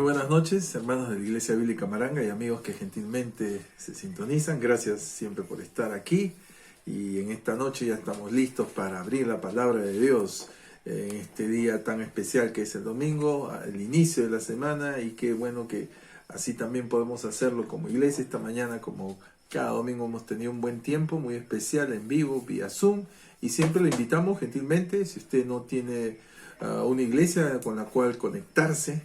Muy buenas noches, hermanos de la Iglesia Bíblica Maranga y amigos que gentilmente se sintonizan. Gracias siempre por estar aquí. Y en esta noche ya estamos listos para abrir la palabra de Dios en este día tan especial que es el domingo, el inicio de la semana. Y qué bueno que así también podemos hacerlo como iglesia esta mañana, como cada domingo hemos tenido un buen tiempo, muy especial en vivo, vía Zoom. Y siempre le invitamos gentilmente, si usted no tiene una iglesia con la cual conectarse,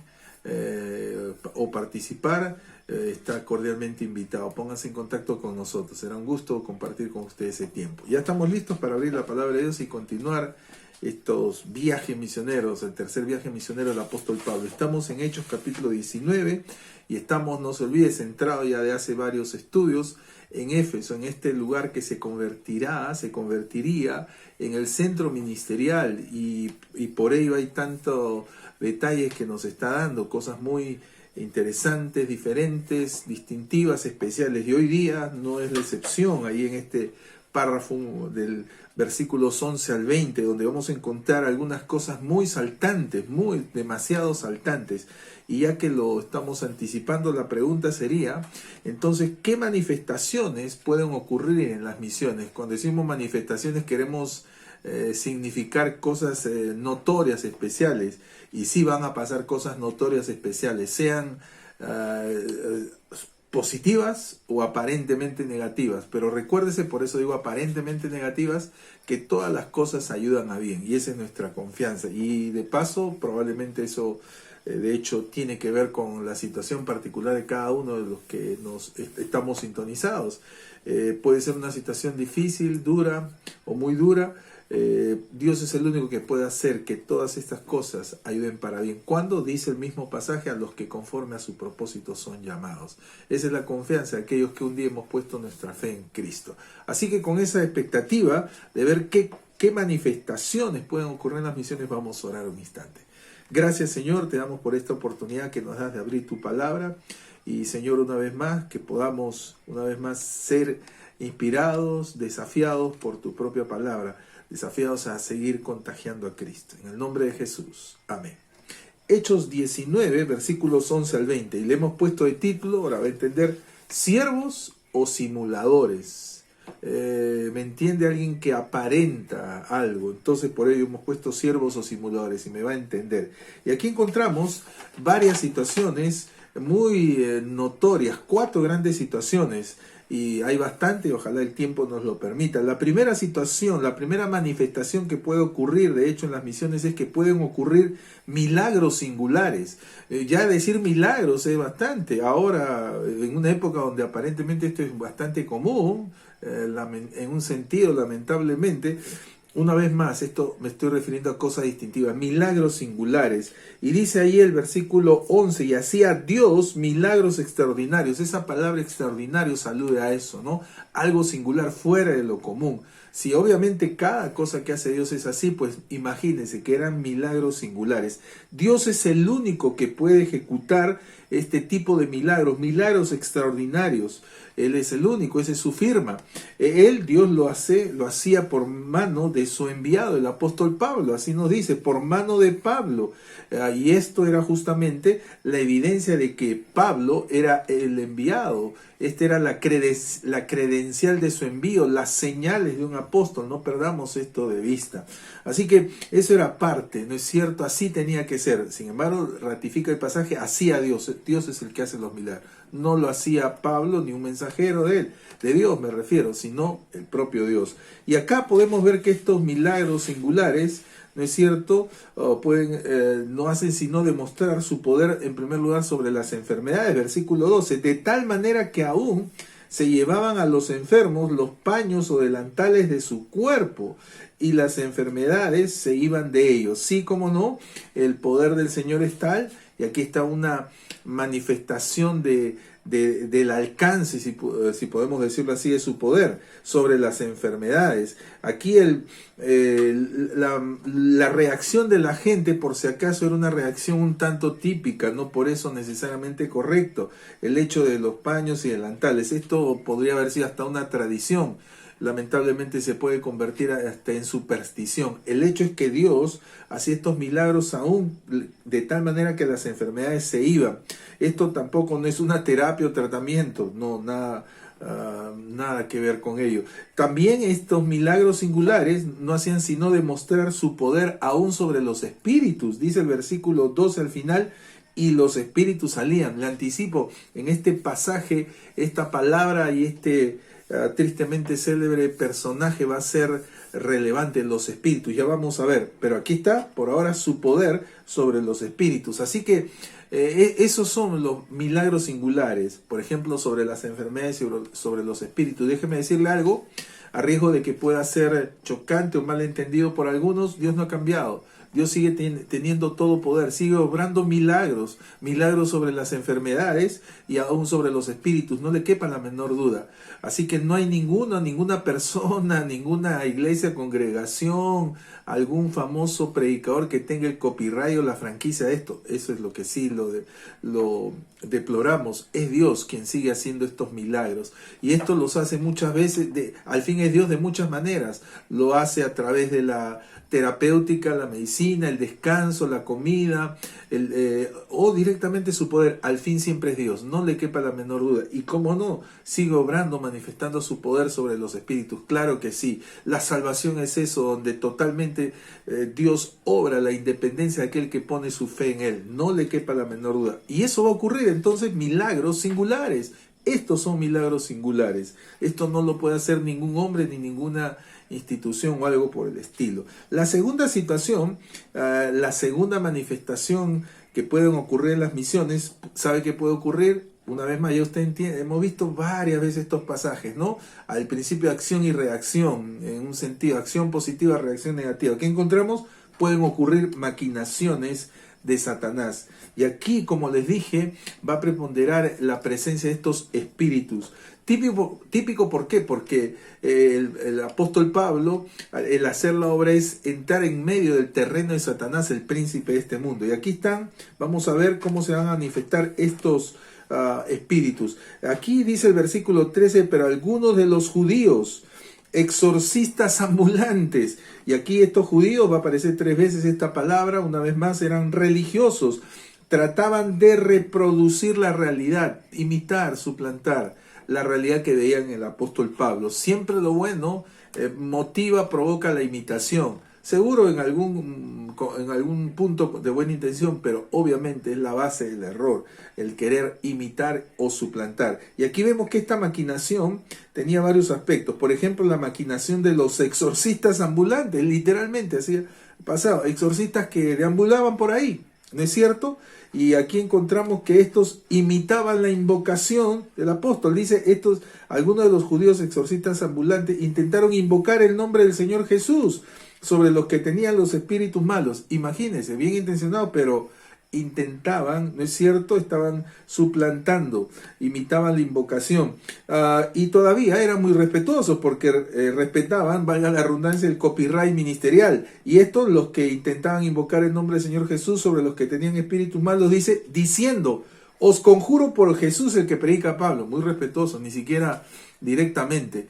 o participar, está cordialmente invitado. Pónganse en contacto con nosotros, será un gusto compartir con ustedes ese tiempo. Ya estamos listos para abrir la palabra de Dios y continuar estos viajes misioneros, el tercer viaje misionero del apóstol Pablo. Estamos en Hechos capítulo 19 y estamos, no se olvide, centrados ya de hace varios estudios en Éfeso, en este lugar que se convertiría en el centro ministerial, y por ello hay tanto detalles que nos está dando, cosas muy interesantes, diferentes, distintivas, especiales, y hoy día no es la excepción. Ahí en este párrafo del versículos 11 al 20, donde vamos a encontrar algunas cosas muy saltantes, demasiado saltantes. Y ya que lo estamos anticipando, la pregunta sería, entonces, ¿qué manifestaciones pueden ocurrir en las misiones? Cuando decimos manifestaciones queremos significar cosas notorias, especiales, y sí van a pasar cosas notorias, especiales, sean positivas o aparentemente negativas, pero recuérdese, por eso digo aparentemente negativas, que todas las cosas ayudan a bien, y esa es nuestra confianza. Y de paso, probablemente eso de hecho tiene que ver con la situación particular de cada uno de los que nos estamos sintonizados. Puede ser una situación difícil, dura o muy dura. Dios es el único que puede hacer que todas estas cosas ayuden para bien. Cuando dice el mismo pasaje, a los que conforme a su propósito son llamados. Esa es la confianza de aquellos que un día hemos puesto nuestra fe en Cristo. Así que con esa expectativa de ver qué manifestaciones pueden ocurrir en las misiones, vamos a orar un instante. Gracias, Señor, te damos por esta oportunidad que nos das de abrir tu palabra. Y Señor, una vez más, que podamos una vez más ser inspirados, desafiados por tu propia palabra, desafiados a seguir contagiando a Cristo. En el nombre de Jesús. Amén. Hechos 19, versículos 11 al 20. Y le hemos puesto de título, ahora va a entender, siervos o simuladores. ¿Me entiende? Alguien que aparenta algo. Entonces por ello hemos puesto siervos o simuladores y me va a entender. Y aquí encontramos varias situaciones muy notorias, 4 grandes situaciones. Y hay bastante, y ojalá el tiempo nos lo permita. La primera situación, la primera manifestación que puede ocurrir, de hecho, en las misiones, es que pueden ocurrir milagros singulares. Ya decir milagros es bastante. Ahora, en una época donde aparentemente esto es bastante común, en un sentido, lamentablemente, una vez más, esto me estoy refiriendo a cosas distintivas, milagros singulares. Y dice ahí el versículo 11, y hacía Dios milagros extraordinarios. Esa palabra extraordinarios alude a eso, ¿no? Algo singular, fuera de lo común. Si obviamente cada cosa que hace Dios es así, pues imagínense que eran milagros singulares. Dios es el único que puede ejecutar este tipo de milagros, milagros extraordinarios. Él es el único, esa es su firma. Dios lo hacía por mano de su enviado, el apóstol Pablo, así nos dice, por mano de Pablo. Y esto era justamente la evidencia de que Pablo era el enviado. Esta era la credencial de su envío, las señales de un apóstol. No perdamos esto de vista. Así que eso era parte, ¿no es cierto? Así tenía que ser. Sin embargo, ratifica el pasaje, hacía Dios. Dios es el que hace los milagros. No lo hacía Pablo ni un mensajero de él, de Dios me refiero, sino el propio Dios. Y acá podemos ver que estos milagros singulares, ¿no es cierto?, no hacen sino demostrar su poder, en primer lugar, sobre las enfermedades. Versículo 12, de tal manera que aún se llevaban a los enfermos los paños o delantales de su cuerpo, y las enfermedades se iban de ellos. Sí, como no, el poder del Señor es tal, y aquí está una manifestación del alcance, si podemos decirlo así, de su poder sobre las enfermedades. Aquí la reacción de la gente, por si acaso, era una reacción un tanto típica, no por eso necesariamente correcto. El hecho de los paños y delantales, esto podría haber sido hasta una tradición. lamentablemente se puede convertir hasta en superstición. El hecho es que Dios hacía estos milagros aún de tal manera que las enfermedades se iban. Esto tampoco no es una terapia o tratamiento, no, nada que ver con ello. También estos milagros singulares no hacían sino demostrar su poder aún sobre los espíritus. Dice el versículo 12 al final, y los espíritus salían. Le anticipo, en este pasaje, esta palabra y este tristemente célebre personaje va a ser relevante, en los espíritus. Ya vamos a ver, pero aquí está por ahora su poder sobre los espíritus. Así que esos son los milagros singulares, por ejemplo, sobre las enfermedades y sobre los espíritus. Déjeme decirle algo, a riesgo de que pueda ser chocante o malentendido por algunos. Dios no ha cambiado. Dios sigue teniendo todo poder, sigue obrando milagros sobre las enfermedades y aún sobre los espíritus, no le quepa la menor duda. Así que no hay ninguna persona, ninguna iglesia, congregación, algún famoso predicador que tenga el copyright o la franquicia de esto. Eso es lo que sí lo deploramos. Es Dios quien sigue haciendo estos milagros. Y esto los hace muchas veces, al fin es Dios de muchas maneras. Lo hace a través de la terapéutica, la medicina, el descanso, la comida, o directamente su poder. Al fin siempre es Dios, no le quepa la menor duda. Y cómo no, sigue obrando, manifestando su poder sobre los espíritus. Claro que sí, la salvación es eso, donde totalmente Dios obra la independencia de aquel que pone su fe en Él, no le quepa la menor duda. Y eso va a ocurrir entonces, milagros singulares. Estos son milagros singulares. Esto no lo puede hacer ningún hombre ni ninguna institución o algo por el estilo. La segunda situación, la segunda manifestación que pueden ocurrir en las misiones, ¿sabe qué puede ocurrir? Una vez más, ya usted entiende, hemos visto varias veces estos pasajes, ¿no? Al principio acción y reacción, en un sentido, acción positiva, reacción negativa. ¿Qué encontramos? Pueden ocurrir maquinaciones de Satanás. Y aquí, como les dije, va a preponderar la presencia de estos espíritus. Típico, ¿por qué? Porque el apóstol Pablo, el hacer la obra es entrar en medio del terreno de Satanás, el príncipe de este mundo. Y aquí están, vamos a ver cómo se van a manifestar estos espíritus. Aquí dice el versículo 13, pero algunos de los judíos, exorcistas ambulantes, y aquí estos judíos, va a aparecer 3 veces esta palabra, una vez más eran religiosos, trataban de reproducir la realidad, imitar, suplantar la realidad que veían en el apóstol Pablo. Siempre lo bueno motiva, provoca la imitación. Seguro en algún punto de buena intención, pero obviamente es la base del error, el querer imitar o suplantar. Y aquí vemos que esta maquinación tenía varios aspectos. Por ejemplo, la maquinación de los exorcistas ambulantes, literalmente así pasado, exorcistas que deambulaban por ahí, ¿no es cierto? Y aquí encontramos que estos imitaban la invocación del apóstol. Dice, algunos de los judíos exorcistas ambulantes intentaron invocar el nombre del Señor Jesús sobre los que tenían los espíritus malos. Imagínense, bien intencionado, pero intentaban, ¿no es cierto? Estaban suplantando, imitaban la invocación. Y todavía eran muy respetuosos porque respetaban, valga la redundancia, el copyright ministerial. Y estos, los que intentaban invocar el nombre del Señor Jesús sobre los que tenían espíritus malos, dice, diciendo, os conjuro por Jesús el que predica Pablo. Muy respetuoso, ni siquiera directamente,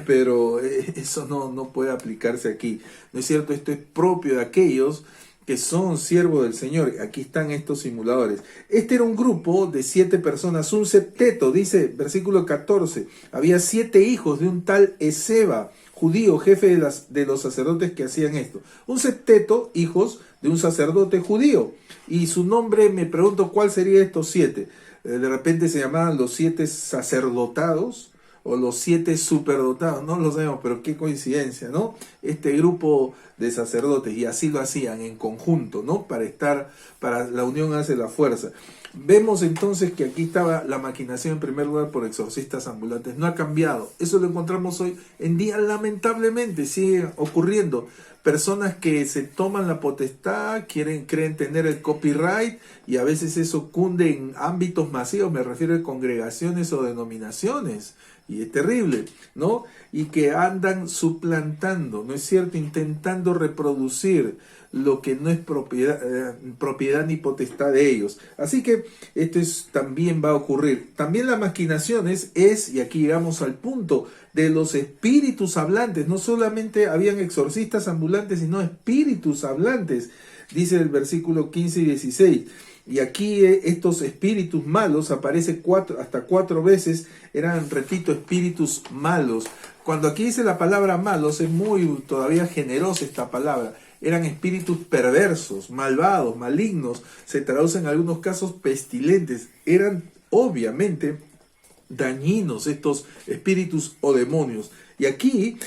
pero eso no puede aplicarse aquí, ¿no es cierto? Esto es propio de aquellos que son siervos del Señor. Aquí están estos simuladores. Este era un grupo de 7 personas, un septeto, dice versículo 14. Había 7 hijos de un tal Esceva, judío, jefe de los sacerdotes que hacían esto. Un septeto, hijos de un sacerdote judío. Y su nombre, me pregunto cuál sería estos 7. De repente se llamaban los 7 sacerdotados, o los 7 superdotados, no lo sabemos, pero qué coincidencia, ¿no? Este grupo de sacerdotes, y así lo hacían en conjunto, ¿no? Para la unión hace la fuerza. Vemos entonces que aquí estaba la maquinación en primer lugar por exorcistas ambulantes. No ha cambiado. Eso lo encontramos hoy en día, lamentablemente, sigue ocurriendo. Personas que se toman la potestad, creen tener el copyright, y a veces eso cunde en ámbitos masivos, me refiero a congregaciones o denominaciones. Y es terrible, ¿no? Y que andan suplantando, ¿no es cierto? Intentando reproducir lo que no es propiedad ni potestad de ellos. Así que esto también va a ocurrir. También las maquinaciones y aquí llegamos al punto, de los espíritus hablantes. No solamente habían exorcistas ambulantes, sino espíritus hablantes. Dice el versículo 15 y 16. Y aquí estos espíritus malos aparecen hasta cuatro veces. Eran, repito, espíritus malos. Cuando aquí dice la palabra malos, es muy todavía generosa esta palabra. Eran espíritus perversos, malvados, malignos. Se traducen en algunos casos pestilentes. Eran obviamente dañinos estos espíritus o demonios. Y aquí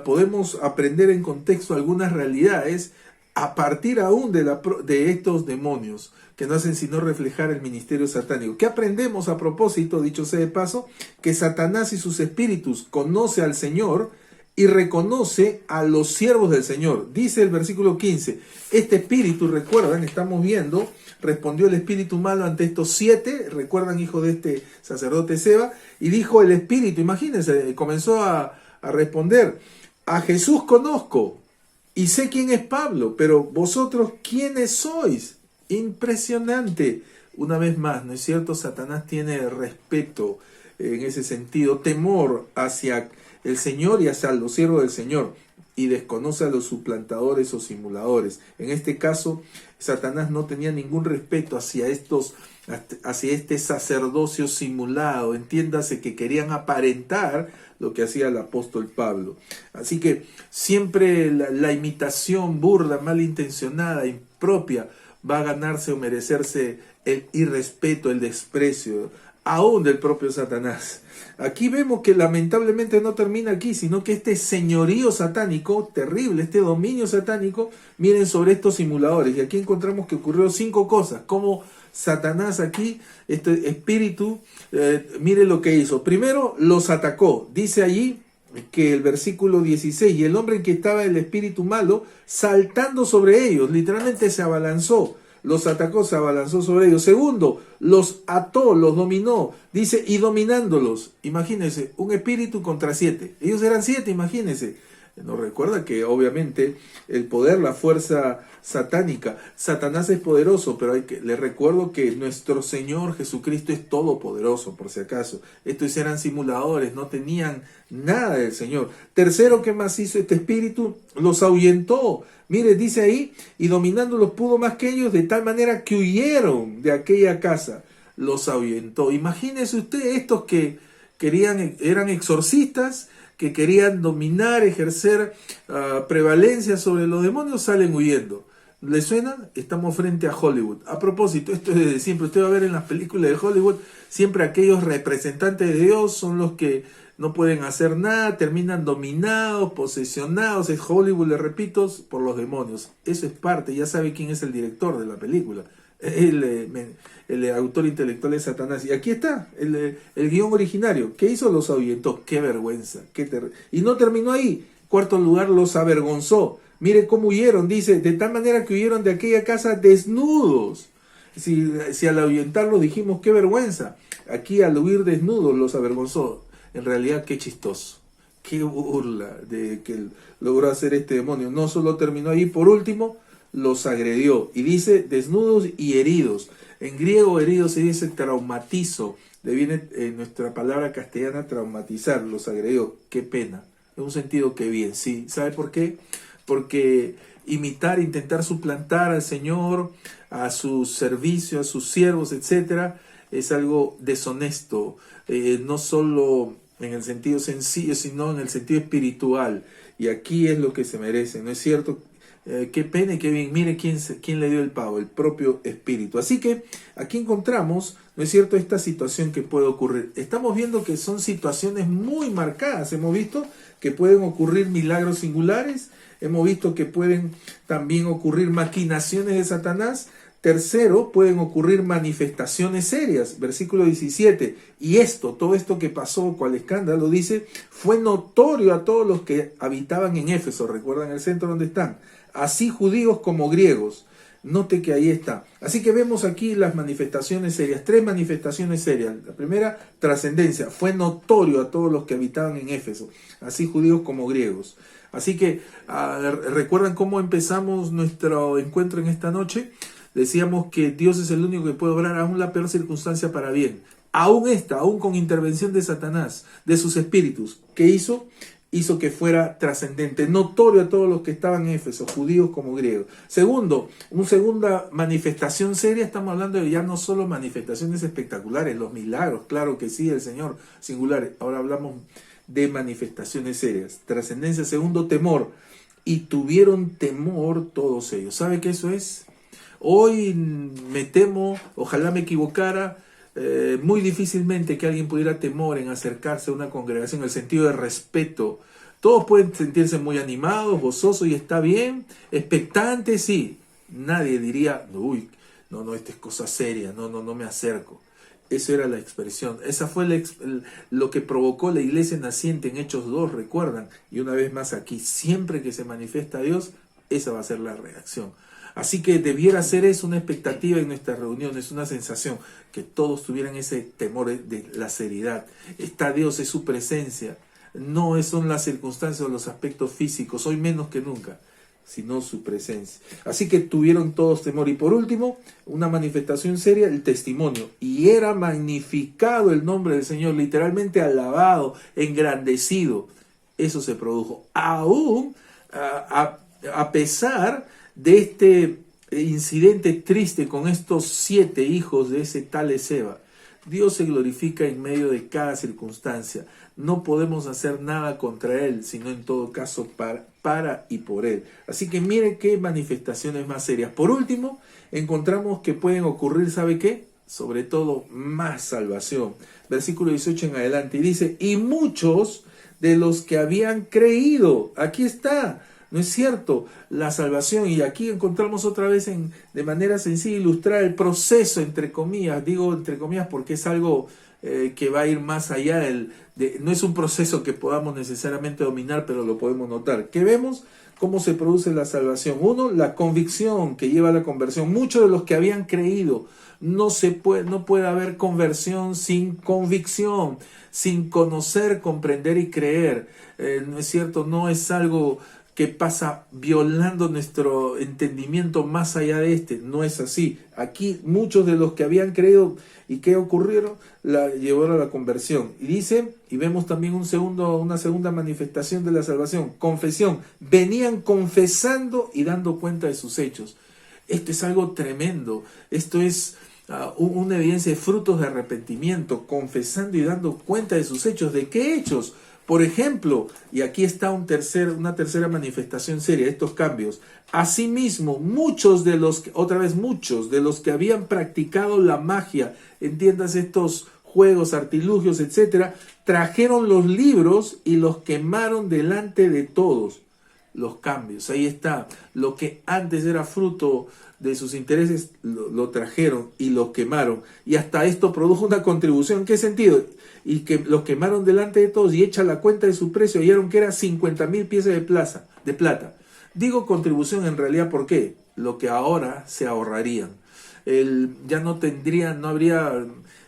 podemos aprender en contexto algunas realidades a partir aún de estos demonios, que no hacen sino reflejar el ministerio satánico. ¿Qué aprendemos a propósito, dicho sea de paso? Que Satanás y sus espíritus conoce al Señor y reconoce a los siervos del Señor. Dice el versículo 15, este espíritu, recuerdan, estamos viendo, respondió el espíritu malo ante estos 7, recuerdan, hijo de este sacerdote Seba, y dijo el espíritu, imagínense, comenzó a responder, a Jesús conozco y sé quién es Pablo, pero vosotros, ¿quiénes sois? Impresionante. Una vez más, ¿no es cierto? Satanás tiene respeto en ese sentido, temor hacia el Señor y hacia los siervos del Señor, y desconoce a los suplantadores o simuladores. En este caso, Satanás no tenía ningún respeto hacia este sacerdocio simulado. Entiéndase que querían aparentar lo que hacía el apóstol Pablo. Así que siempre la imitación burda, malintencionada, impropia, va a ganarse o merecerse el irrespeto, el desprecio, aún del propio Satanás. Aquí vemos que lamentablemente no termina aquí, sino que este señorío satánico, terrible, este dominio satánico, miren sobre estos simuladores. Y aquí encontramos que ocurrió 5 cosas, como Satanás aquí, este espíritu, mire lo que hizo. Primero, los atacó. Dice allí que el versículo 16, y el hombre en que estaba el espíritu malo, saltando sobre ellos, literalmente se abalanzó. Los atacó, se abalanzó sobre ellos. Segundo, los ató, los dominó. Dice, y dominándolos. Imagínense, un espíritu contra 7. Ellos eran 7, imagínense. Nos recuerda que obviamente el poder, la fuerza satánica. Satanás es poderoso, pero les recuerdo que nuestro Señor Jesucristo es todopoderoso, por si acaso. Estos eran simuladores, no tenían nada del Señor. Tercero, ¿qué más hizo este espíritu? Los ahuyentó. Mire, dice ahí, y dominándolos pudo más que ellos, de tal manera que huyeron de aquella casa. Los ahuyentó. Imagínese usted estos que eran exorcistas, que querían dominar, ejercer prevalencia sobre los demonios, salen huyendo. ¿Le suena? Estamos frente a Hollywood. A propósito, esto es desde siempre. Usted va a ver en las películas de Hollywood, siempre aquellos representantes de Dios son los que no pueden hacer nada, terminan dominados, posesionados. Es Hollywood, le repito, por los demonios. Eso es parte, ya sabe quién es el director de la película. El autor intelectual es Satanás. Y aquí está, el guión originario. ¿Qué hizo? Los ahuyentó. ¡Qué vergüenza! Y no terminó ahí. Cuarto lugar, los avergonzó. Mire cómo huyeron, dice, de tal manera que huyeron de aquella casa desnudos. Si al ahuyentarlos dijimos, ¡qué vergüenza! Aquí al huir desnudos los avergonzó. En realidad, qué chistoso. Qué burla de que logró hacer este demonio. No solo terminó ahí, por último, los agredió. Y dice desnudos y heridos. En griego heridos se dice traumatizo. De viene nuestra palabra castellana traumatizar. Los agredió. Qué pena. En un sentido que bien, sí. ¿Sabe por qué? Porque imitar, intentar suplantar al Señor, a su servicio, a sus siervos, etcétera, es algo deshonesto. No solo en el sentido sencillo, sino en el sentido espiritual. Y aquí es lo que se merece, ¿no es cierto? Qué pena y qué bien. Mire quién le dio el pago, el propio espíritu. Así que aquí encontramos, ¿no es cierto?, esta situación que puede ocurrir. Estamos viendo que son situaciones muy marcadas. Hemos visto que pueden ocurrir milagros singulares. Hemos visto que pueden también ocurrir maquinaciones de Satanás. Tercero, pueden ocurrir manifestaciones serias. Versículo 17. Y todo esto que pasó, cual escándalo, dice, fue notorio a todos los que habitaban en Éfeso. ¿Recuerdan el centro donde están? Así judíos como griegos. Note que ahí está. Así que vemos aquí las manifestaciones serias, 3 manifestaciones serias. La primera, trascendencia. Fue notorio a todos los que habitaban en Éfeso, así judíos como griegos. Así que, ¿recuerdan cómo empezamos nuestro encuentro en esta noche? Decíamos que Dios es el único que puede obrar aún la peor circunstancia para bien. Aún con intervención de Satanás, de sus espíritus. ¿Qué hizo? Hizo que fuera trascendente, notorio a todos los que estaban en Éfeso, judíos como griegos. Segundo, una segunda manifestación seria, estamos hablando de ya no solo manifestaciones espectaculares, los milagros, claro que sí, el Señor, singulares. Ahora hablamos de manifestaciones serias. Trascendencia, segundo, temor. Y tuvieron temor todos ellos. ¿Sabe qué eso es? Hoy me temo, ojalá me equivocara, muy difícilmente que alguien pudiera temor en acercarse a una congregación, el sentido de respeto. Todos pueden sentirse muy animados, gozosos y está bien, expectantes, sí. Nadie diría, uy, no, esta es cosa seria, no me acerco. Esa era la expresión, esa fue lo que provocó la iglesia naciente en Hechos 2, recuerdan. Y una vez más aquí, siempre que se manifiesta Dios, esa va a ser la reacción. Así que debiera ser eso una expectativa en nuestras reuniones, una sensación, que todos tuvieran ese temor de la seriedad. Está Dios, es su presencia, no son las circunstancias o los aspectos físicos, hoy menos que nunca, sino su presencia. Así que tuvieron todos temor. Y por último, una manifestación seria, el testimonio. Y era magnificado el nombre del Señor, literalmente alabado, engrandecido. Eso se produjo. Aún a pesar de este incidente triste con estos 7 hijos de ese tal Esceva, Dios se glorifica en medio de cada circunstancia. No podemos hacer nada contra Él, sino en todo caso para y por Él. Así que miren qué manifestaciones más serias. Por último, encontramos que pueden ocurrir, ¿sabe qué? Sobre todo, más salvación. Versículo 18 en adelante, y dice, y muchos de los que habían creído, aquí está, ¿no es cierto? La salvación, y aquí encontramos otra vez de manera sencilla ilustrar el proceso, entre comillas, digo entre comillas porque es algo que va a ir más allá, no es un proceso que podamos necesariamente dominar, pero lo podemos notar. Que vemos cómo se produce la salvación. Uno, la convicción que lleva a la conversión. Muchos de los que habían creído, no puede haber conversión sin convicción, sin conocer, comprender y creer. ¿No es cierto? No es algo que pasa violando nuestro entendimiento más allá de este. No es así. Aquí muchos de los que habían creído y que ocurrieron, la llevaron a la conversión. Y dice, y vemos también una segunda manifestación de la salvación, confesión. Venían confesando y dando cuenta de sus hechos. Esto es algo tremendo. Esto es una evidencia de frutos de arrepentimiento, confesando y dando cuenta de sus hechos. ¿De qué hechos? Por ejemplo, y aquí está una tercera manifestación seria, estos cambios. Asimismo, muchos de los que habían practicado la magia, entiendas estos juegos, artilugios, etcétera, trajeron los libros y los quemaron delante de todos. Los cambios, ahí está. Lo que antes era fruto de sus intereses, lo trajeron y lo quemaron. Y hasta esto produjo una contribución. ¿En qué sentido? Y que los quemaron delante de todos y hecha la cuenta de su precio, hallaron que era 50,000 piezas de plata. Digo contribución en realidad, ¿por qué? Lo que ahora se ahorrarían. No habría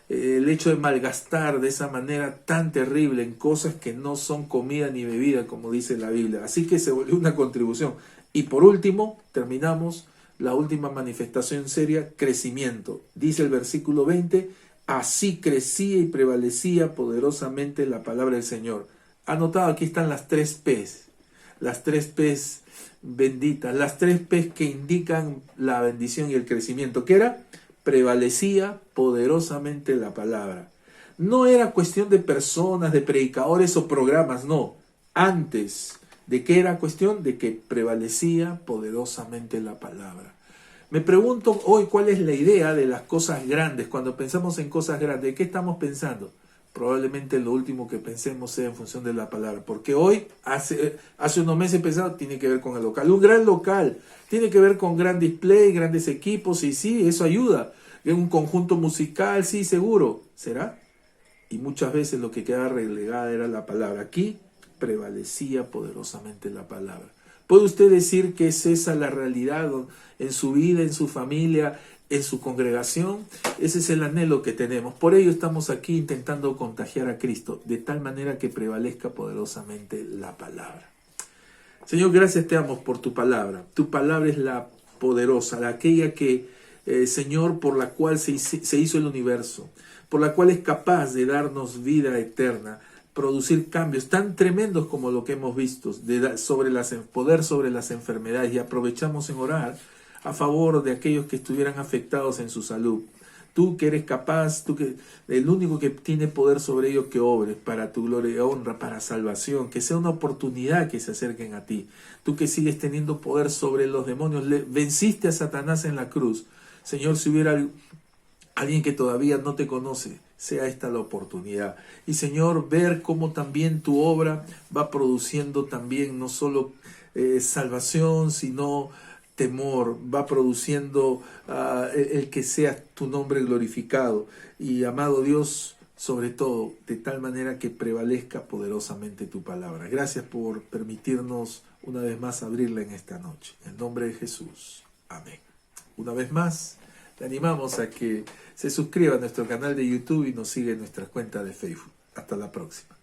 el hecho de malgastar de esa manera tan terrible en cosas que no son comida ni bebida, como dice la Biblia. Así que se volvió una contribución. Y por último, terminamos la última manifestación seria, crecimiento. Dice el versículo 20, así crecía y prevalecía poderosamente la palabra del Señor. Anotado, aquí están las 3 P's. Las 3 P's benditas. Las 3 P's que indican la bendición y el crecimiento. ¿Qué era? Prevalecía poderosamente la palabra. No era cuestión de personas, de predicadores o programas, no. Antes, ¿de qué era cuestión? De que prevalecía poderosamente la palabra. Me pregunto hoy cuál es la idea de las cosas grandes. Cuando pensamos en cosas grandes, ¿de qué estamos pensando? Probablemente lo último que pensemos sea en función de la palabra. Porque hoy, hace unos meses pensado, tiene que ver con el local. Un gran local, tiene que ver con gran display, grandes equipos, y sí, eso ayuda. Un conjunto musical, sí, seguro. ¿Será? Y muchas veces lo que quedaba relegada era la palabra. Aquí prevalecía poderosamente la palabra. ¿Puede usted decir que es esa la realidad en su vida, en su familia, en su congregación? Ese es el anhelo que tenemos. Por ello estamos aquí intentando contagiar a Cristo, de tal manera que prevalezca poderosamente la palabra. Señor, gracias te damos por tu palabra. Tu palabra es la poderosa, aquella que, Señor, por la cual se hizo el universo, por la cual es capaz de darnos vida eterna, producir cambios tan tremendos como lo que hemos visto, poder sobre las enfermedades, y aprovechamos en orar a favor de aquellos que estuvieran afectados en su salud. Tú que eres capaz, el único que tiene poder sobre ellos, que obres para tu gloria y honra, para salvación, que sea una oportunidad que se acerquen a ti. Tú que sigues teniendo poder sobre los demonios, venciste a Satanás en la cruz. Señor, si hubiera alguien que todavía no te conoce, sea esta la oportunidad. Y Señor, ver cómo también tu obra va produciendo también no solo salvación, sino temor, va produciendo el que sea tu nombre glorificado. Y amado Dios, sobre todo, de tal manera que prevalezca poderosamente tu palabra. Gracias por permitirnos una vez más abrirla en esta noche. En el nombre de Jesús. Amén. Una vez más, te animamos a que se suscriba a nuestro canal de YouTube y nos siga en nuestra cuenta de Facebook. Hasta la próxima.